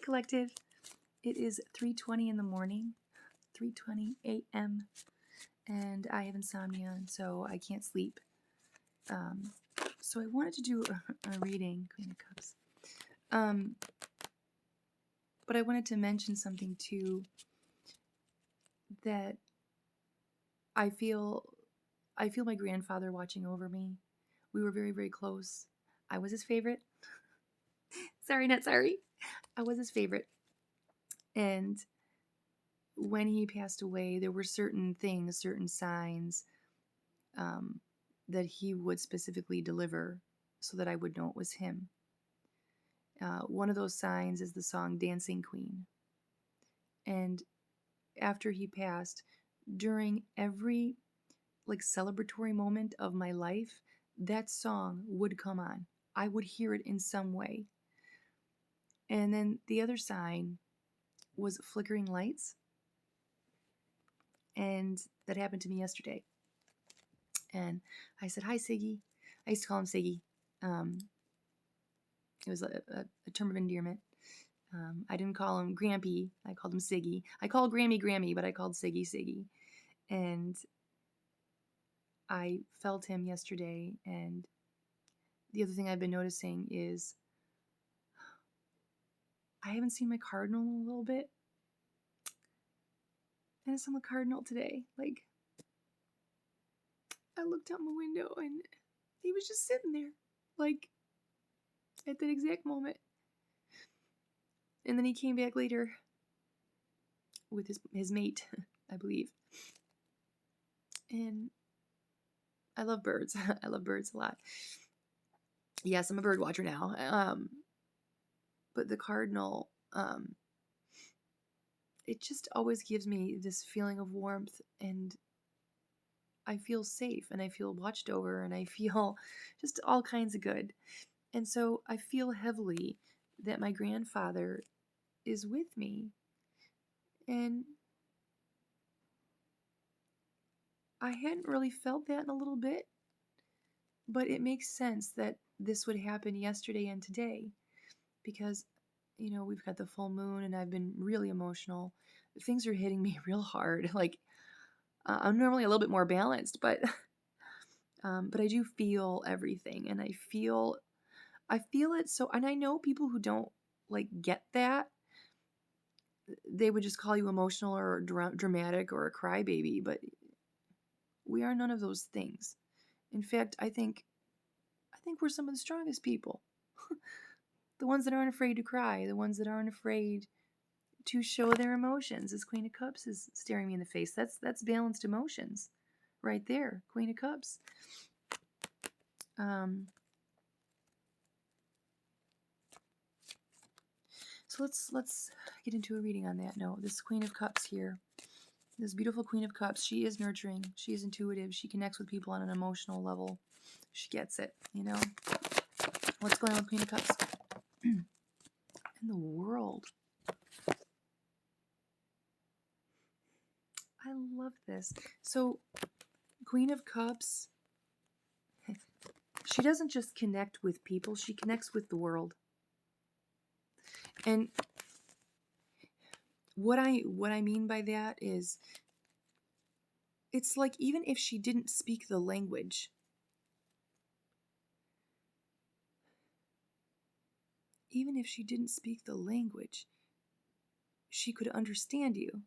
Collective. It is 3:20 in the morning, 3:20 a.m., and I have insomnia, and so I can't sleep. So I wanted to do a reading, Queen of Cups. But I wanted to mention something too, that I feel my grandfather watching over me. We were very, very close. I was his favorite. Sorry, not sorry. I was his favorite. And when he passed away, there were certain things, certain signs that he would specifically deliver so that I would know it was him. One of those signs is the song Dancing Queen. And after he passed, during every celebratory moment of my life, that song would come on. I would hear it in some way. And then the other sign was flickering lights. And that happened to me yesterday. And I said, "Hi, Siggy." I used to call him Siggy. It was a term of endearment. I didn't call him Grampy. I called him Siggy. I called Grammy Grammy, but I called Siggy Siggy. And I felt him yesterday. And the other thing I've been noticing is I haven't seen my cardinal in a little bit. And I saw my cardinal today. I looked out my window and he was just sitting there, at that exact moment. And then he came back later with his mate, I believe. And I love birds. I love birds a lot. Yes, I'm a bird watcher now. But the cardinal, it just always gives me this feeling of warmth, and I feel safe, and I feel watched over, and I feel just all kinds of good. And so I feel heavily that my grandfather is with me. And I hadn't really felt that in a little bit, but it makes sense that this would happen yesterday and today because, we've got the full moon and I've been really emotional. Things are hitting me real hard. I'm normally a little bit more balanced, but I do feel everything, and I feel it. So, and I know people who don't get that. They would just call you emotional or dramatic or a crybaby, but we are none of those things. In fact, I think we're some of the strongest people. The ones that aren't afraid to cry, the ones that aren't afraid to show their emotions. As Queen of Cups is staring me in the face, that's balanced emotions right there. Queen of Cups. So let's get into a reading on that note. This Queen of Cups here, this beautiful Queen of Cups, she is nurturing, she is intuitive, she connects with people on an emotional level. She gets it, What's going on with Queen of Cups? In the world. I love this. So, Queen of Cups, she doesn't just connect with people, she connects with the world. And what I mean by that is, it's like even if she didn't speak the language, she could understand you.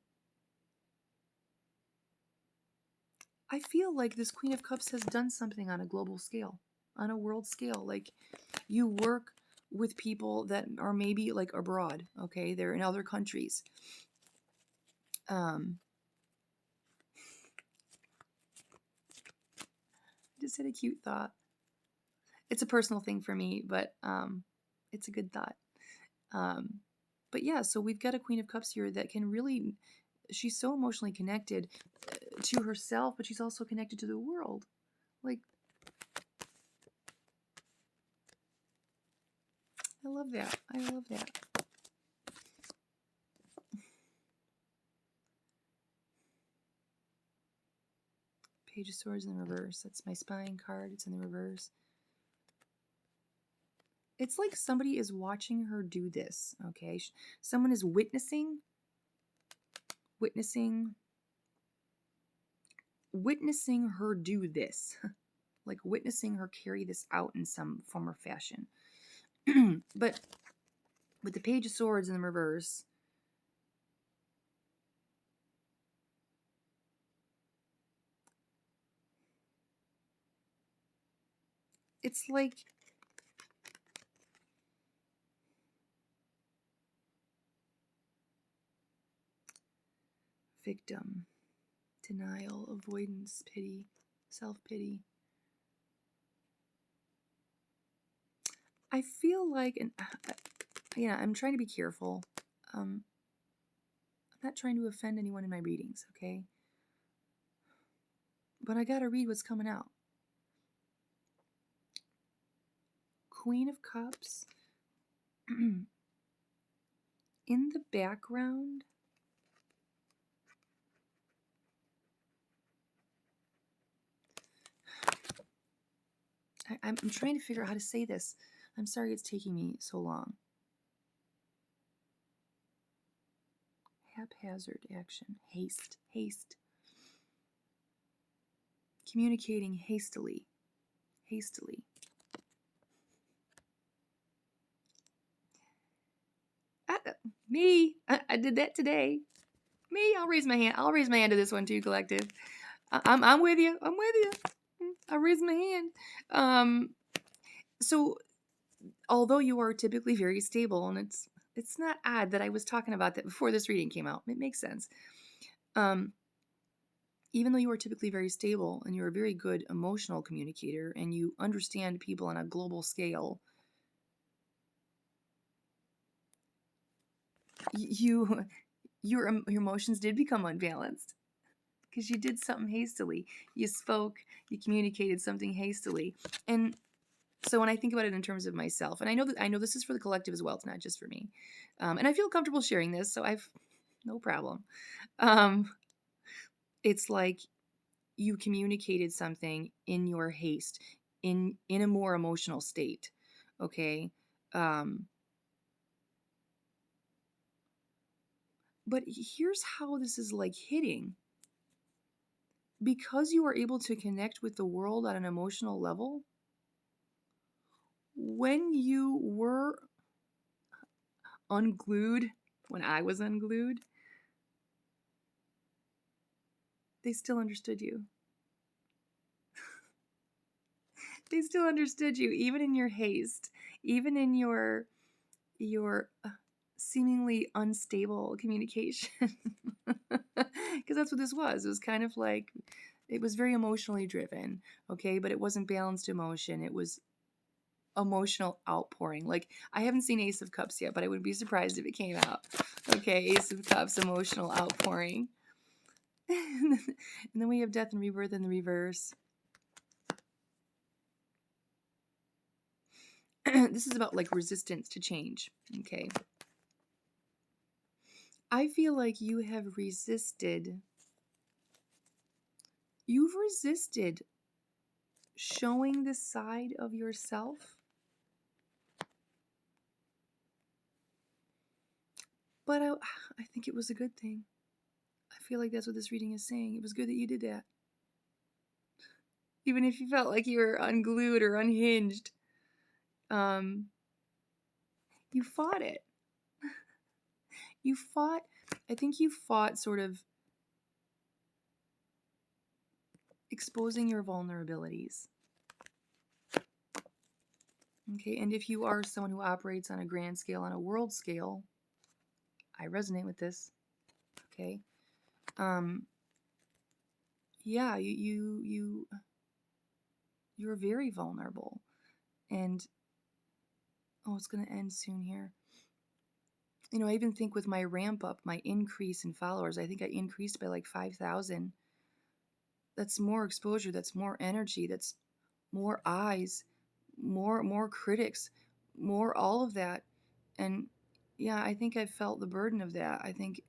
I feel like this Queen of Cups has done something on a global scale, on a world scale. You work with people that are maybe abroad, okay? They're in other countries. Just had a cute thought. It's a personal thing for me, but it's a good thought. But yeah, so we've got a Queen of Cups here that can really, she's so emotionally connected to herself, but she's also connected to the world. I love that. Page of Swords in the reverse. That's my spying card. It's in the reverse. It's like somebody is watching her do this, okay? Someone is witnessing witnessing her do this. Like witnessing her carry this out in some form or fashion. But with the Page of Swords in the reverse, it's like victim, denial, avoidance, pity, self-pity. I feel like, and yeah, I'm trying to be careful. I'm not trying to offend anyone in my readings, okay? But I gotta read what's coming out. Queen of Cups. In the background, I'm trying to figure out how to say this. I'm sorry it's taking me so long. Haphazard action. Haste. Communicating hastily. Me. I did that today. Me. I'll raise my hand. I'll raise my hand to this one too, collective. I'm with you. I raise my hand. So although you are typically very stable, and it's not odd that I was talking about that before this reading came out. It makes sense. Even though you are typically very stable and you're a very good emotional communicator and you understand people on a global scale, your emotions did become unbalanced because you did something hastily. You spoke, you communicated something hastily. And so when I think about it in terms of myself, and I know this is for the collective as well, it's not just for me. And I feel comfortable sharing this, so I've no problem. It's like you communicated something in your haste, in a more emotional state. Okay. But here's how this is like hitting. Because you are able to connect with the world on an emotional level, when you were unglued, when I was unglued, they still understood you. They still understood you, even in your haste, even in your seemingly unstable communication. Because that's what this was. It was kind of like, it was very emotionally driven, okay? But it wasn't balanced emotion. It was emotional outpouring. Like, I haven't seen Ace of Cups yet, but I wouldn't be surprised if it came out. Okay, Ace of Cups, emotional outpouring. And then we have Death and Rebirth in the reverse. This is about like resistance to change, okay? I feel like you have resisted. You've resisted showing this side of yourself. But I think it was a good thing. I feel like that's what this reading is saying. It was good that you did that. Even if you felt like you were unglued or unhinged, you fought it. I think you fought sort of exposing your vulnerabilities. Okay, and if you are someone who operates on a grand scale, on a world scale, I resonate with this. Okay. Yeah, you're very vulnerable. And it's going to end soon here. You know, I even think with my ramp up, my increase in followers, I think I increased by like 5,000. That's more exposure, that's more energy, that's more eyes, more critics, more all of that. And yeah, I think I felt the burden of that. I think,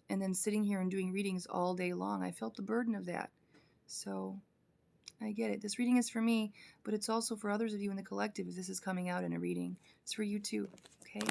and then sitting here and doing readings all day long, I felt the burden of that. So I get it. This reading is for me, but it's also for others of you in the collective if this is coming out in a reading. It's for you too, okay?